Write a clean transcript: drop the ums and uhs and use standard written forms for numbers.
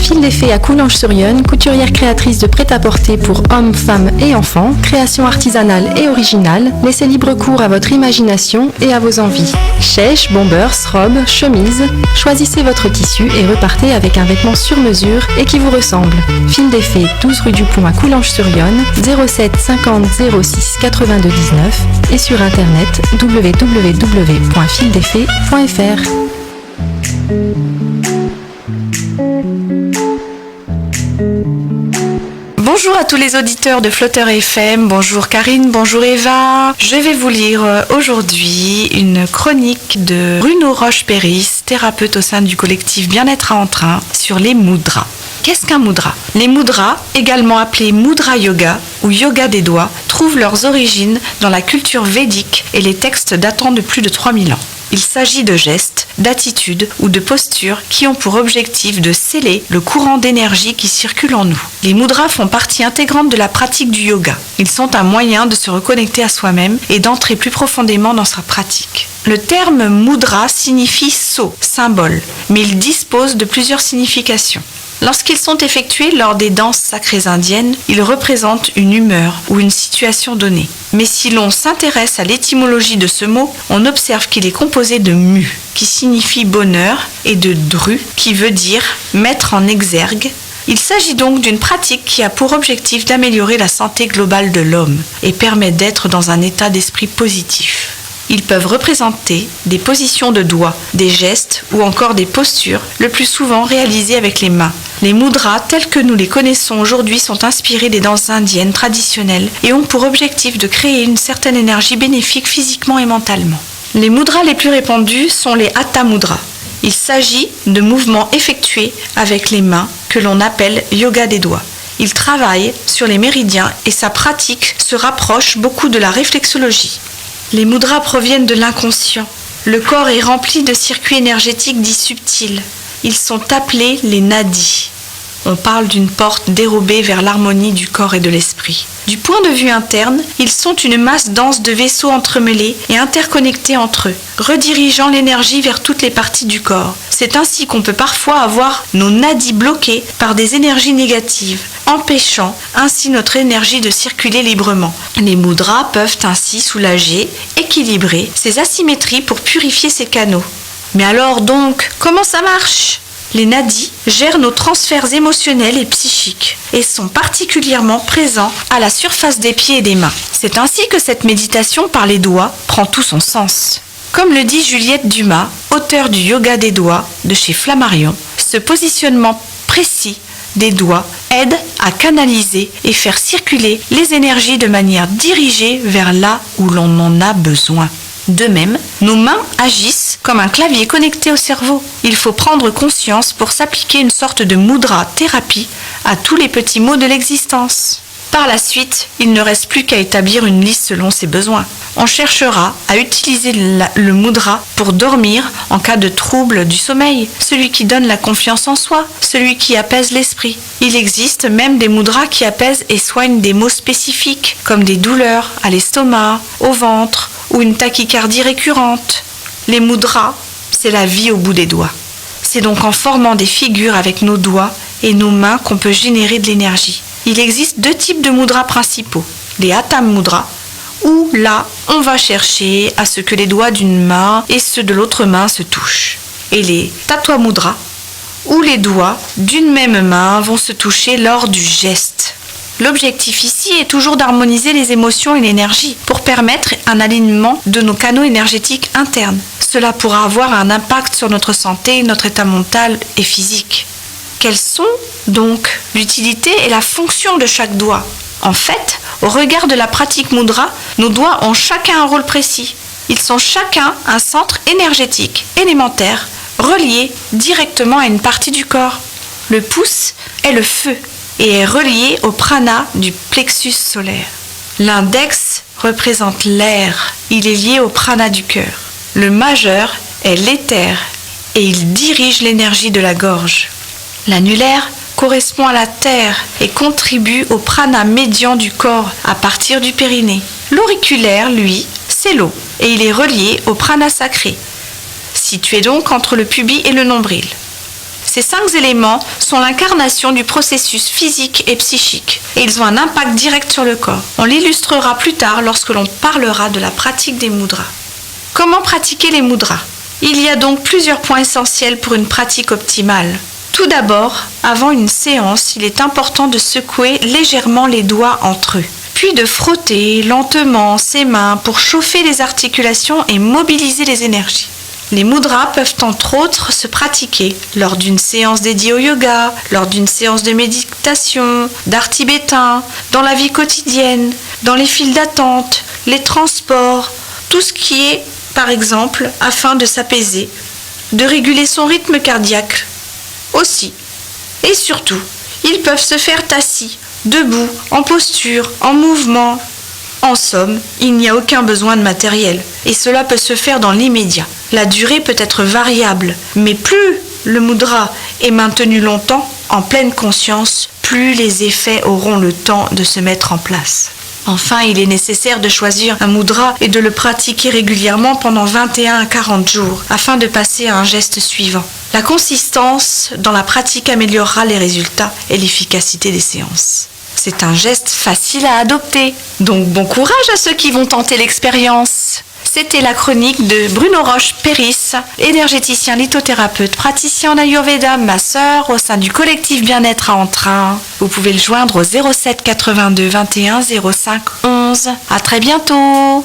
Fil des Fées à Coulanges-sur-Yonne, couturière créatrice de prêt-à-porter pour hommes, femmes et enfants, création artisanale et originale, laissez libre cours à votre imagination et à vos envies. Chèches, bombers, robes, chemises, choisissez votre tissu et repartez avec un vêtement sur mesure et qui vous ressemble. Fil des Fées, 12 rue du Pont à Coulanges-sur-Yonne, 07 50 06 82 19 et sur internet www.fildesfées.fr. Bonjour à tous les auditeurs de Flotteur FM, bonjour Karine, bonjour Eva. Je vais vous lire aujourd'hui une chronique de Bruno Roche-Péris, thérapeute au sein du collectif Bien-être à Entrain, sur les mudras. Qu'est-ce qu'un mudra ? Les mudras, également appelés mudra yoga ou yoga des doigts, trouvent leurs origines dans la culture védique et les textes datant de plus de 3000 ans. Il s'agit de gestes, d'attitudes ou de postures qui ont pour objectif de sceller le courant d'énergie qui circule en nous. Les mudras font partie intégrante de la pratique du yoga. Ils sont un moyen de se reconnecter à soi-même et d'entrer plus profondément dans sa pratique. Le terme mudra signifie sceau, symbole, mais il dispose de plusieurs significations. Lorsqu'ils sont effectués lors des danses sacrées indiennes, ils représentent une humeur ou une situation donnée. Mais si l'on s'intéresse à l'étymologie de ce mot, on observe qu'il est composé de mu, qui signifie bonheur, et de dru, qui veut dire mettre en exergue. Il s'agit donc d'une pratique qui a pour objectif d'améliorer la santé globale de l'homme et permet d'être dans un état d'esprit positif. Ils peuvent représenter des positions de doigts, des gestes ou encore des postures, le plus souvent réalisées avec les mains. Les mudras tels que nous les connaissons aujourd'hui sont inspirés des danses indiennes traditionnelles et ont pour objectif de créer une certaine énergie bénéfique physiquement et mentalement. Les mudras les plus répandus sont les hatha mudras. Il s'agit de mouvements effectués avec les mains que l'on appelle yoga des doigts. Il travaille sur les méridiens et sa pratique se rapproche beaucoup de la réflexologie. Les mudras proviennent de l'inconscient. Le corps est rempli de circuits énergétiques dits subtils. Ils sont appelés les nadis. On parle d'une porte dérobée vers l'harmonie du corps et de l'esprit. Du point de vue interne, ils sont une masse dense de vaisseaux entremêlés et interconnectés entre eux, redirigeant l'énergie vers toutes les parties du corps. C'est ainsi qu'on peut parfois avoir nos nadis bloqués par des énergies négatives, empêchant ainsi notre énergie de circuler librement. Les mudras peuvent ainsi soulager, équilibrer ces asymétries pour purifier ces canaux. Mais alors donc, comment ça marche ? Les nadis gèrent nos transferts émotionnels et psychiques et sont particulièrement présents à la surface des pieds et des mains. C'est ainsi que cette méditation par les doigts prend tout son sens. Comme le dit Juliette Dumas, auteure du Yoga des doigts de chez Flammarion, ce positionnement précis des doigts aide à canaliser et faire circuler les énergies de manière dirigée vers là où l'on en a besoin. De même, nos mains agissent comme un clavier connecté au cerveau. Il faut prendre conscience pour s'appliquer une sorte de mudra thérapie à tous les petits maux de l'existence. Par la suite, il ne reste plus qu'à établir une liste selon ses besoins. On cherchera à utiliser le mudra pour dormir en cas de trouble du sommeil, celui qui donne la confiance en soi, celui qui apaise l'esprit. Il existe même des mudras qui apaisent et soignent des maux spécifiques, comme des douleurs à l'estomac, au ventre, ou une tachycardie récurrente. Les mudras, c'est la vie au bout des doigts. C'est donc en formant des figures avec nos doigts et nos mains qu'on peut générer de l'énergie. Il existe deux types de mudras principaux. Les hatha mudras, où là, on va chercher à ce que les doigts d'une main et ceux de l'autre main se touchent. Et les tattva mudras, où les doigts d'une même main vont se toucher lors du geste. L'objectif ici est toujours d'harmoniser les émotions et l'énergie pour permettre un alignement de nos canaux énergétiques internes. Cela pourra avoir un impact sur notre santé, notre état mental et physique. Quelles sont donc l'utilité et la fonction de chaque doigt ? En fait, au regard de la pratique mudra, nos doigts ont chacun un rôle précis. Ils sont chacun un centre énergétique élémentaire relié directement à une partie du corps. Le pouce est le feu et est relié au prana du plexus solaire. L'index représente l'air, il est lié au prana du cœur. Le majeur est l'éther et il dirige l'énergie de la gorge. L'annulaire correspond à la terre et contribue au prana médian du corps à partir du périnée. L'auriculaire, lui, c'est l'eau et il est relié au prana sacré, situé donc entre le pubis et le nombril. Ces 5 éléments sont l'incarnation du processus physique et psychique et ils ont un impact direct sur le corps. On l'illustrera plus tard lorsque l'on parlera de la pratique des mudras. Comment pratiquer les mudras ? Il y a donc plusieurs points essentiels pour une pratique optimale. Tout d'abord, avant une séance, il est important de secouer légèrement les doigts entre eux, puis de frotter lentement ses mains pour chauffer les articulations et mobiliser les énergies. Les mudras peuvent entre autres se pratiquer lors d'une séance dédiée au yoga, lors d'une séance de méditation, d'art tibétain, dans la vie quotidienne, dans les files d'attente, les transports, tout ce qui est, par exemple, afin de s'apaiser, de réguler son rythme cardiaque aussi. Et surtout, ils peuvent se faire assis, debout, en posture, en mouvement. En somme, il n'y a aucun besoin de matériel et cela peut se faire dans l'immédiat. La durée peut être variable, mais plus le mudra est maintenu longtemps, en pleine conscience, plus les effets auront le temps de se mettre en place. Enfin, il est nécessaire de choisir un mudra et de le pratiquer régulièrement pendant 21 à 40 jours afin de passer à un geste suivant. La consistance dans la pratique améliorera les résultats et l'efficacité des séances. C'est un geste facile à adopter, donc bon courage à ceux qui vont tenter l'expérience. C'était la chronique de Bruno Roche-Péris, énergéticien lithothérapeute, praticien en Ayurveda, masseur au sein du collectif Bien-être à Entrain. Vous pouvez le joindre au 07 82 21 05 11. À très bientôt.